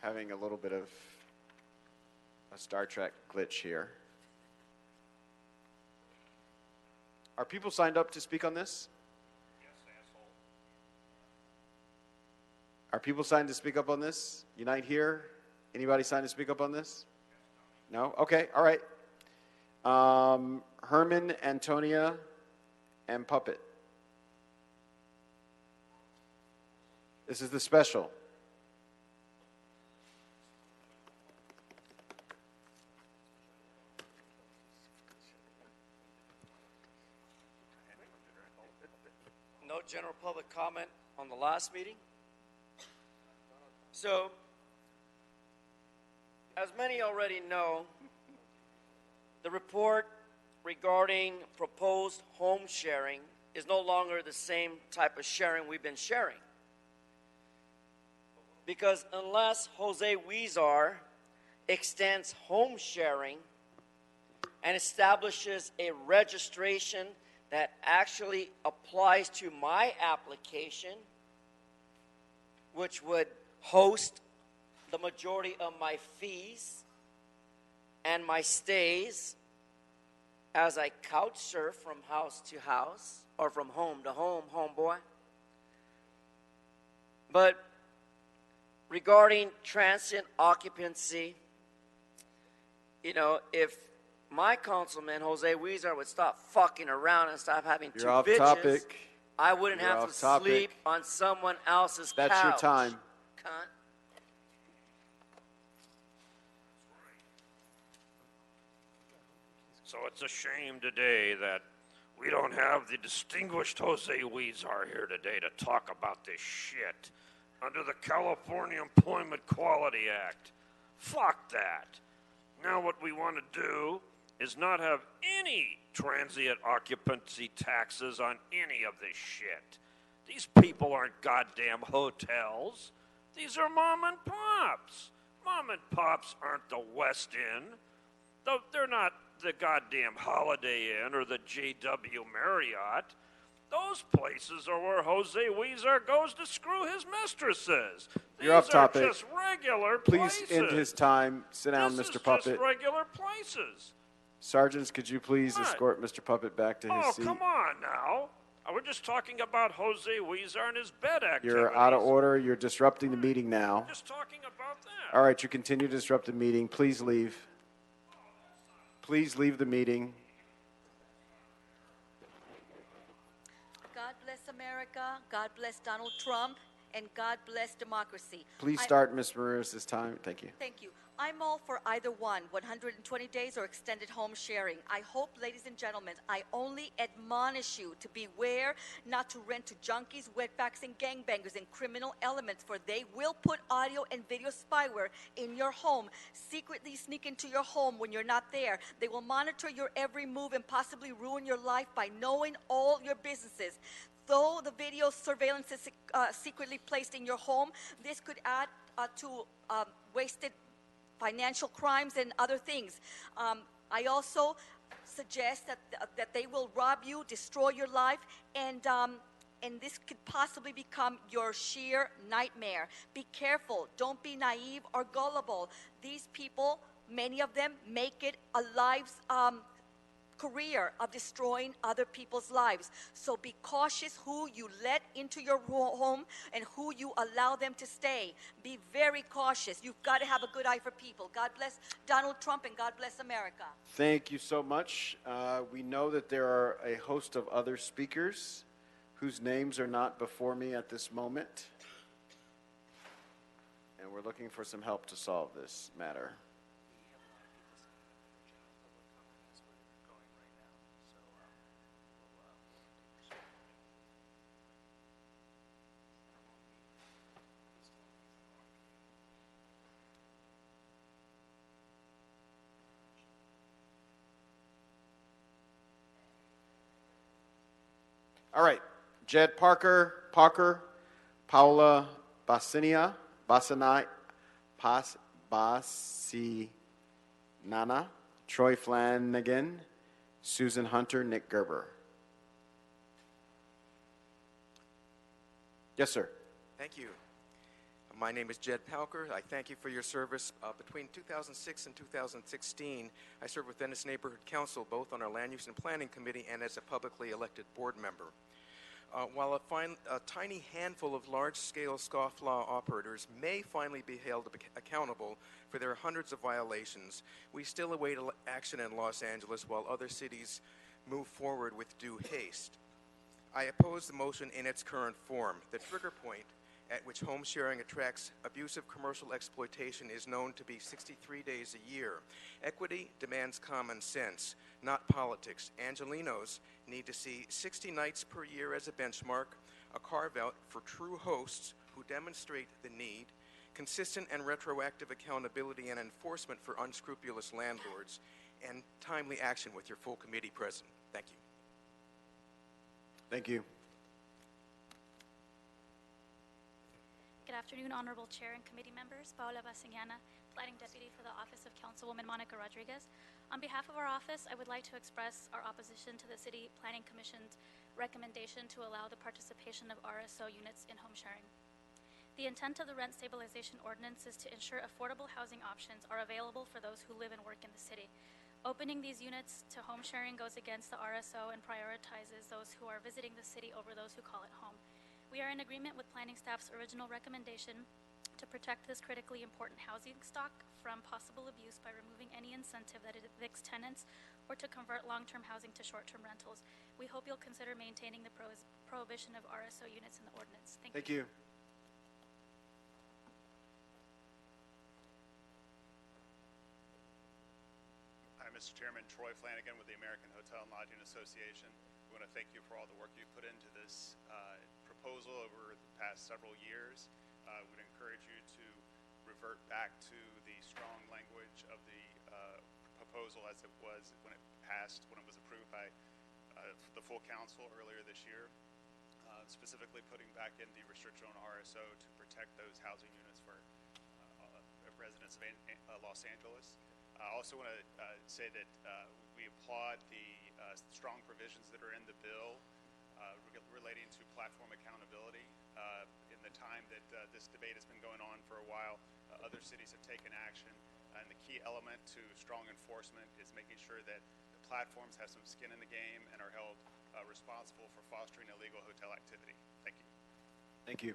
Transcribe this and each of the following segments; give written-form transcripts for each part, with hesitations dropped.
having a little bit of a Star Trek glitch here. Are people signed up to speak on this? Yes, asshole. Are people signed to speak up on this? Unite here? Anybody signed to speak up on this? No? Okay, all right. Herman, Antonia, and Puppet. This is the special. No general public comment on the last meeting. So, as many already know, the report regarding proposed home sharing is no longer the same type of sharing we've been sharing. Because unless Jose Huizar extends home sharing and establishes a registration that actually applies to my application, which would host the majority of my fees and my stays as I couch surf from house to house or from home to home, homeboy. But regarding transient occupancy, you know, if my councilman, Jose Huizar, would stop fucking around and stop having You're two off bitches, topic. I wouldn't You're have off to topic. sleep on someone else's couch. That's your time. Cunt. So it's a shame today that we don't have the distinguished Jose Huizar here today to talk about this shit under the California Employment Quality Act. Fuck that. Now what we want to do is not have any transient occupancy taxes on any of this shit. These people aren't goddamn hotels. These are mom and pops. Mom and pops aren't the West Inn. They're not the goddamn Holiday Inn or the JW Marriott. Those places are where Jose Huizar goes to screw his mistresses. You're off topic. These are just regular Please places. end his time. Sit down, This Mr. is Puppet. just regular places. Sergeants, could you please What? escort Mr. Puppet back to his Oh, seat? come on now. We're just talking about Jose Huizar and his bed activities. You're out of order. You're disrupting the meeting now. We're just talking about that. All right, you continue to disrupt the meeting. Please leave. Please leave the meeting. God bless America, God bless Donald Trump, and God bless democracy. Please start, Ms. Maris, this time. Thank you. Thank you. I'm all for either one, 120 days or extended home sharing. I hope, ladies and gentlemen, I only admonish you to beware not to rent to junkies, wetbacks, and gangbangers and criminal elements, for they will put audio and video spyware in your home, secretly sneak into your home when you're not there. They will monitor your every move and possibly ruin your life by knowing all your businesses. Though the video surveillance is secretly placed in your home, this could add to wasted financial crimes and other things. I also suggest that they will rob you, destroy your life, and this could possibly become your sheer nightmare. Be careful. Don't be naive or gullible. These people, many of them, make it a life's career of destroying other people's lives. So be cautious who you let into your home and who you allow them to stay. Be very cautious. You've got to have a good eye for people. God bless Donald Trump and God bless America. Thank you so much. We know that there are a host of other speakers whose names are not before me at this moment. And we're looking for some help to solve this matter. All right, Jed Parker, Paula Basinana, Troy Flanagan, Susan Hunter, Nick Gerber. Yes, sir. Thank you. My name is Jed Palker. I thank you for your service. Between 2006 and 2016, I served with Venice Neighborhood Council, both on our Land Use and Planning Committee and as a publicly elected board member. While a tiny handful of large-scale scofflaw operators may finally be held accountable for their hundreds of violations, we still await action in Los Angeles while other cities move forward with due haste. I oppose the motion in its current form. The trigger point at which home sharing attracts abusive commercial exploitation is known to be 63 days a year. Equity demands common sense, not politics. Angelenos need to see 60 nights per year as a benchmark, a carve-out for true hosts who demonstrate the need, consistent and retroactive accountability and enforcement for unscrupulous landlords, and timely action with your full committee present. Thank you. Thank you. Good afternoon, Honorable Chair and committee members. Paola Basignana, Planning Deputy for the Office of Councilwoman Monica Rodriguez. On behalf of our office, I would like to express our opposition to the City Planning Commission's recommendation to allow the participation of RSO units in home sharing. The intent of the Rent Stabilization Ordinance is to ensure affordable housing options are available for those who live and work in the city. Opening these units to home sharing goes against the RSO and prioritizes those who are visiting the city over those who call it home. We are in agreement with planning staff's original recommendation to protect this critically important housing stock from possible abuse by removing any incentive that it evicts tenants or to convert long-term housing to short-term rentals. We hope you'll consider maintaining the prohibition of RSO units in the ordinance. Thank you. Hi, Mr. Chairman. Troy Flanagan with the American Hotel and Lodging Association. We want to thank you for all the work you put into this proposal over the past several years. Would encourage you to revert back to the strong language of the proposal as it was when it passed, when it was approved by the full council earlier this year, specifically putting back in the restriction on RSO to protect those housing units for residents of Los Angeles. I also want to say that we applaud the strong provisions that are in the bill relating to platform accountability. In the time that this debate has been going on for a while, other cities have taken action, and the key element to strong enforcement is making sure that the platforms have some skin in the game and are held responsible for fostering illegal hotel activity. Thank you. Thank you.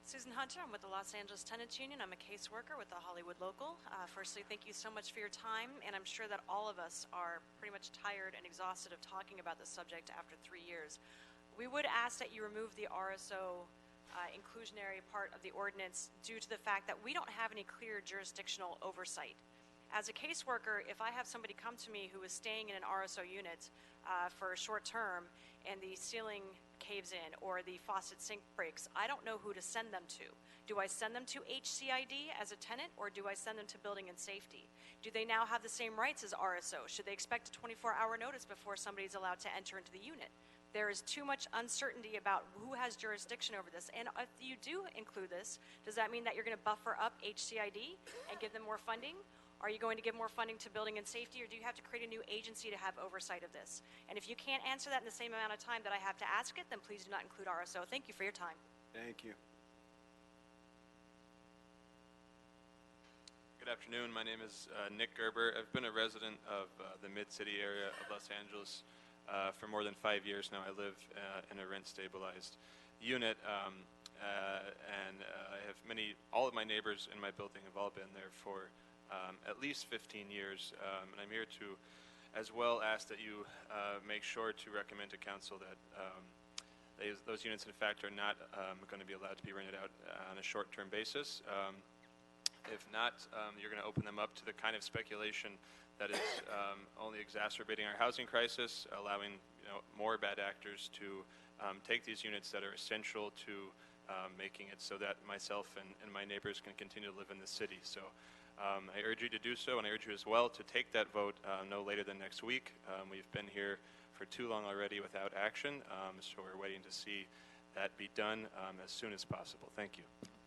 Susan Hunter, I'm with the Los Angeles Tenants Union. I'm a caseworker with the Hollywood Local. Firstly, thank you so much for your time, and I'm sure that all of us are pretty much tired and exhausted of talking about this subject after 3 years. We would ask that you remove the RSO inclusionary part of the ordinance due to the fact that we don't have any clear jurisdictional oversight. As a caseworker, if I have somebody come to me who is staying in an RSO unit for a short term and the ceiling caves in or the faucet sink breaks, I don't know who to send them to. Do I send them to HCID as a tenant, or do I send them to Building and Safety? Do they now have the same rights as RSO? Should they expect a 24-hour notice before somebody's allowed to enter into the unit? There is too much uncertainty about who has jurisdiction over this. And if you do include this, does that mean that you're going to buffer up HCID and give them more funding? Are you going to give more funding to Building and Safety, or do you have to create a new agency to have oversight of this? And if you can't answer that in the same amount of time that I have to ask it, then please do not include RSO. Thank you for your time. Thank you. Good afternoon. My name is Nick Gerber. I've been a resident of the Mid-City area of Los Angeles for more than 5 years now. I live in a rent-stabilized unit, and I have all of my neighbors in my building have all been there for at least 15 years, and I'm here to as well ask that you make sure to recommend to council that those units in fact are not going to be allowed to be rented out on a short-term basis. If not, you're going to open them up to the kind of speculation that is only exacerbating our housing crisis, allowing more bad actors to take these units that are essential to making it so that myself and my neighbors can continue to live in the city. So I urge you to do so, and I urge you as well to take that vote no later than next week. We've been here for too long already without action, so we're waiting to see that be done as soon as possible. Thank you.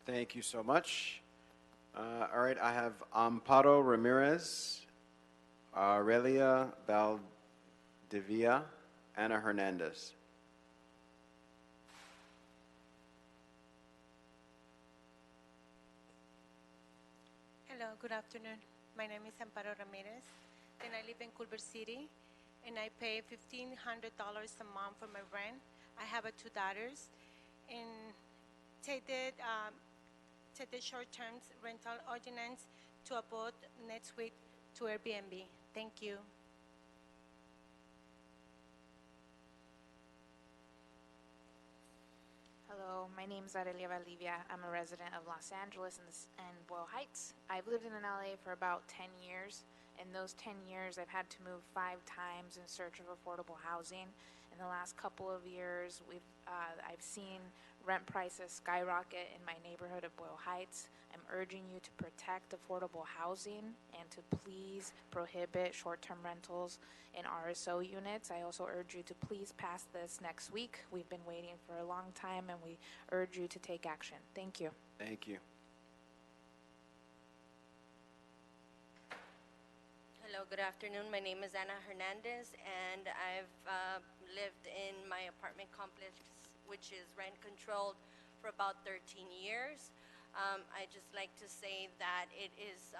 Thank you so much. All right, I have Amparo Ramirez, Aurelia Valdivia, Ana Hernandez. Good afternoon. My name is Amparo Ramirez, and I live in Culver City, and I pay $1,500 a month for my rent. I have two daughters, and take the short-term rental ordinance to a vote next week to Airbnb. Thank you. Hello, my name is Arelia Valdivia. I'm a resident of Los Angeles and Boyle Heights. I've lived in LA for about 10 years. In those 10 years, I've had to move 5 times in search of affordable housing. In the last couple of years, I've seen rent prices skyrocket in my neighborhood of Boyle Heights. I'm urging you to protect affordable housing and to please prohibit short-term rentals in RSO units. I also urge you to please pass this next week. We've been waiting for a long time, and we urge you to take action. Thank you. Thank you. Hello, good afternoon. My name is Ana Hernandez, and I've lived in my apartment complex, which is rent controlled, for about 13 years. I just like to say that it is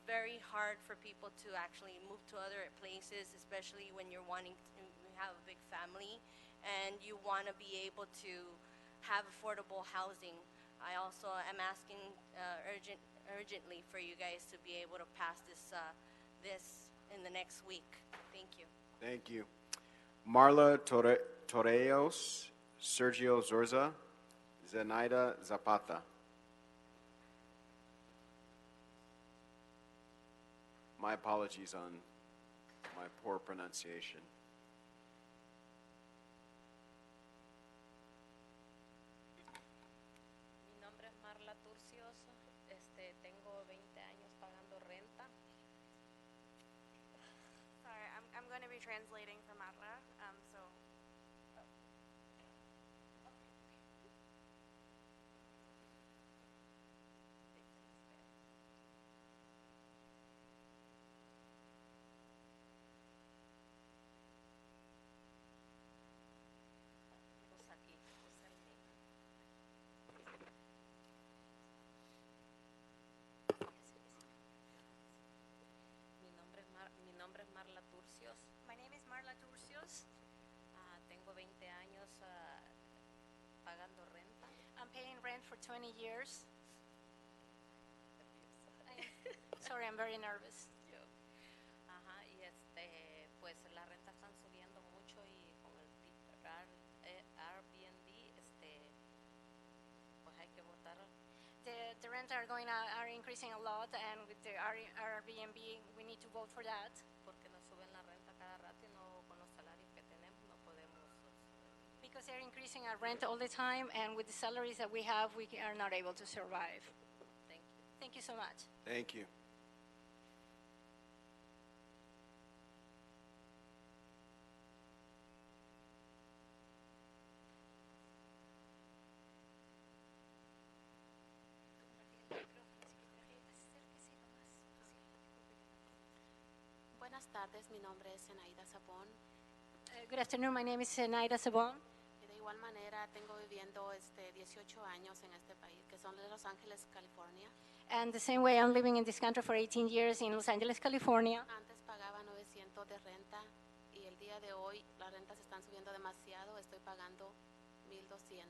very hard for people to actually move to other places, especially when you're wanting to have a big family and you want to be able to have affordable housing. I also am asking urgently for you guys to be able to pass this in the next week. Thank you. Thank you. Marla Torreos, Sergio Zorza, Zenaida Zapata. My apologies on my poor pronunciation. Mi nombre es Marla Turcios. Tengo 20 años pagando renta. Sorry, I'm going to be translating for Marla. Mi nombre es Marla Turcios. My name is Marla Turcios. Tengo 20 años pagando renta. I'm paying rent for 20 years. Sorry, I'm very nervous. Ajá, y pues las rentas están subiendo mucho y con el Airbnb, pues hay que votar. The rent are increasing a lot, and with the Airbnb, we need to vote for that. Porque nos suben la renta cada rato y no con los salarios que tenemos no podemos. Because they're increasing our rent all the time, and with the salaries that we have, we are not able to survive. Thank you. Thank you so much. Thank you. Buenas tardes, mi nombre es Zenaida Sabón. Good afternoon, my name is Naida Sabon. Y de igual manera tengo viviendo 18 años en este país, que son de Los Ángeles, California. And the same way, I'm living in this country for 18 years in Los Angeles, California. Antes pagaba 900 de renta y el día de hoy las rentas están subiendo demasiado. Estoy pagando $1,200.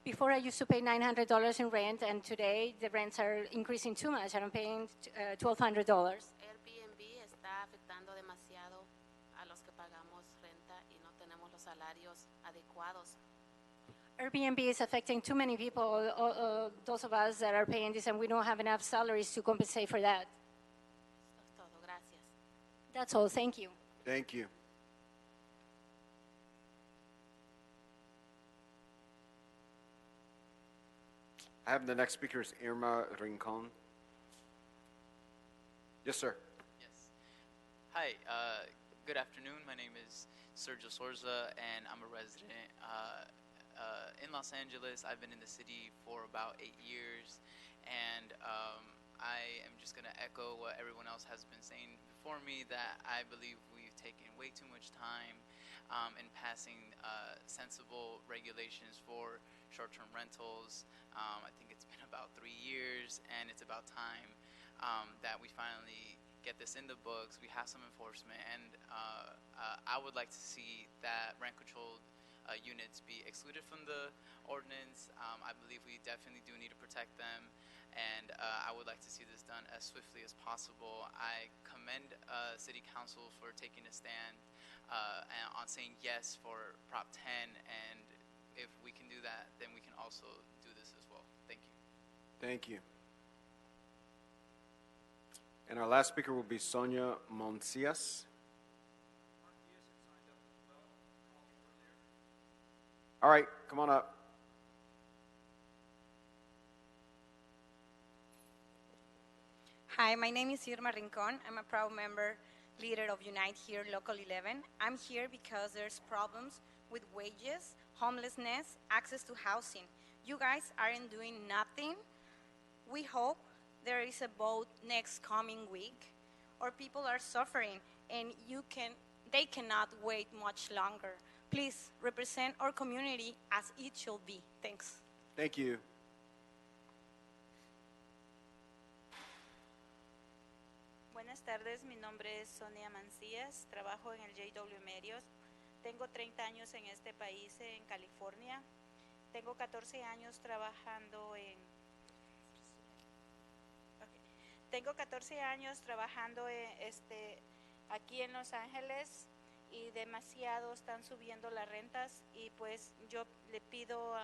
Before I used to pay $900 in rent, and today the rents are increasing too much, and I'm paying $1,200. Airbnb está afectando demasiado a los que pagamos renta y no tenemos los salarios adecuados. Airbnb is affecting too many people, those of us that are paying this, and we don't have enough salaries to compensate for that. Eso es todo. Gracias. That's all. Thank you. Thank you. I have the next speaker is Irma Rincon. Yes, sir. Yes. Hi, good afternoon. My name is Sergio Sorza, and I'm a resident in Los Angeles. I've been in the city for about 8 years, and I am just going to echo what everyone else has been saying before me, that I believe we've taken way too much time in passing sensible regulations for short-term rentals. I think it's been about 3 years, and it's about time. that we finally get this in the books. We have some enforcement, and I would like to see that rent-controlled units be excluded from the ordinance. I believe we definitely do need to protect them, and I would like to see this done as swiftly as possible. I commend City Council for taking a stand on saying yes for Prop 10, and if we can do that, then we can also do this as well. Thank you. Thank you. And our last speaker will be Sonia Moncias. All right, come on up. Hi, my name is Irma Rincon. I'm a proud member, leader of Unite Here Local 11. I'm here because there's problems with wages, homelessness, access to housing. You guys aren't doing nothing. We hope there is a vote next coming week, or people are suffering and they cannot wait much longer. Please represent our community as it should be. Thanks. Thank you. Buenas tardes, mi nombre es Sonia Mancías, trabajo en el JW Medios. Tengo 30 años en este país, en California. Tengo 14 años trabajando aquí en Los Ángeles, y demasiado están subiendo las rentas, y pues yo le pido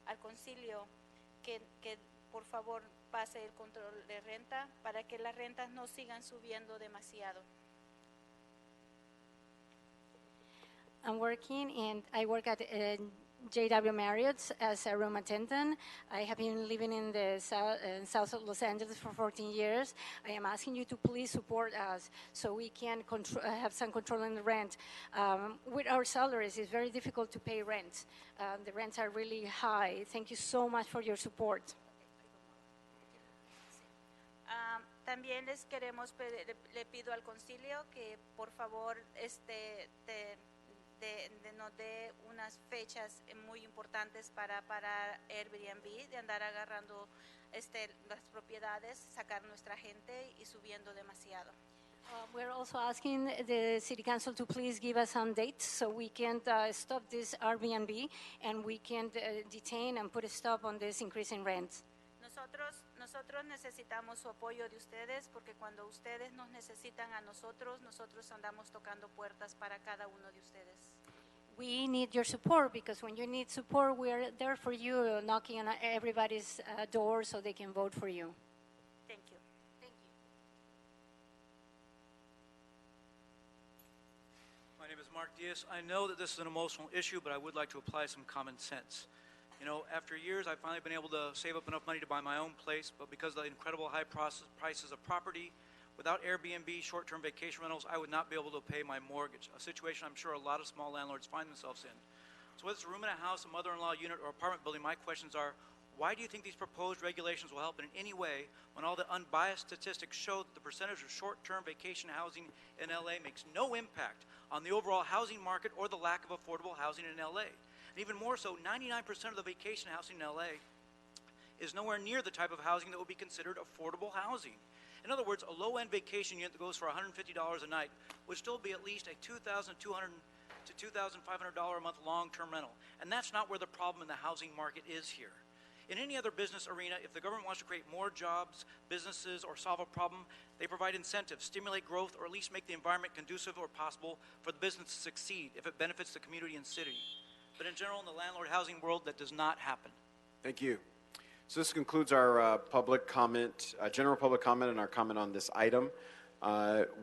al concilio que por favor pase el control de renta para que las rentas no sigan subiendo demasiado. I'm working, and I work at JW Marriott as a room attendant. I have been living in the south of Los Angeles for 14 years. I am asking you to please support us so we can have some control on the rent. With our salaries, it's very difficult to pay rent. The rents are really high. Thank you so much for your support. También les queremos le pido al concilio que por favor nos dé unas fechas muy importantes para Airbnb, de andar agarrando las propiedades, sacar nuestra gente y subiendo demasiado. We're also asking the City Council to please give us some dates so we can stop this Airbnb and we can detain and put a stop on this increase in rent. Nosotros necesitamos su apoyo de ustedes, porque cuando ustedes nos necesitan a nosotros andamos tocando puertas para cada uno de ustedes. We need your support, because when you need support, we're there for you, knocking on everybody's door so they can vote for you. Thank you. Thank you. My name is Mark Diaz. I know that this is an emotional issue, but I would like to apply some common sense. You know, after years, I've finally been able to save up enough money to buy my own place, but because of the incredible high prices of property, without Airbnb, short-term vacation rentals, I would not be able to pay my mortgage, a situation I'm sure a lot of small landlords find themselves in. So whether it's a room in a house, a mother-in-law unit, or apartment building, my questions are, why do you think these proposed regulations will help in any way when all the unbiased statistics show that the percentage of short-term vacation housing in LA makes no impact on the overall housing market or the lack of affordable housing in LA? And even more so, 99% of the vacation housing in LA is nowhere near the type of housing that would be considered affordable housing. In other words, a low-end vacation unit that goes for $150 a night would still be at least a $2,200 to $2,500 a month long-term rental. And that's not where the problem in the housing market is here. In any other business arena, if the government wants to create more jobs, businesses, or solve a problem, they provide incentives, stimulate growth, or at least make the environment conducive or possible for the business to succeed if it benefits the community and city. But in general, in the landlord housing world, that does not happen. Thank you. So this concludes our public comment, general public comment, and our comment on this item.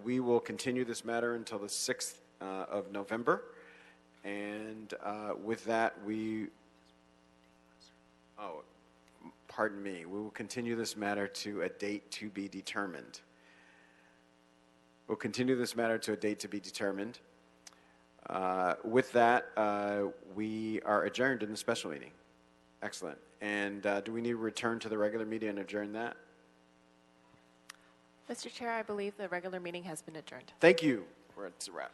We will continue this matter until the 6th of November. And with that, pardon me, we will continue this matter to a date to be determined. We'll continue this matter to a date to be determined. With that, we are adjourned in the special meeting. Excellent. And do we need to return to the regular meeting and adjourn that? Mr. Chair, I believe the regular meeting has been adjourned. Thank you. It's a wrap.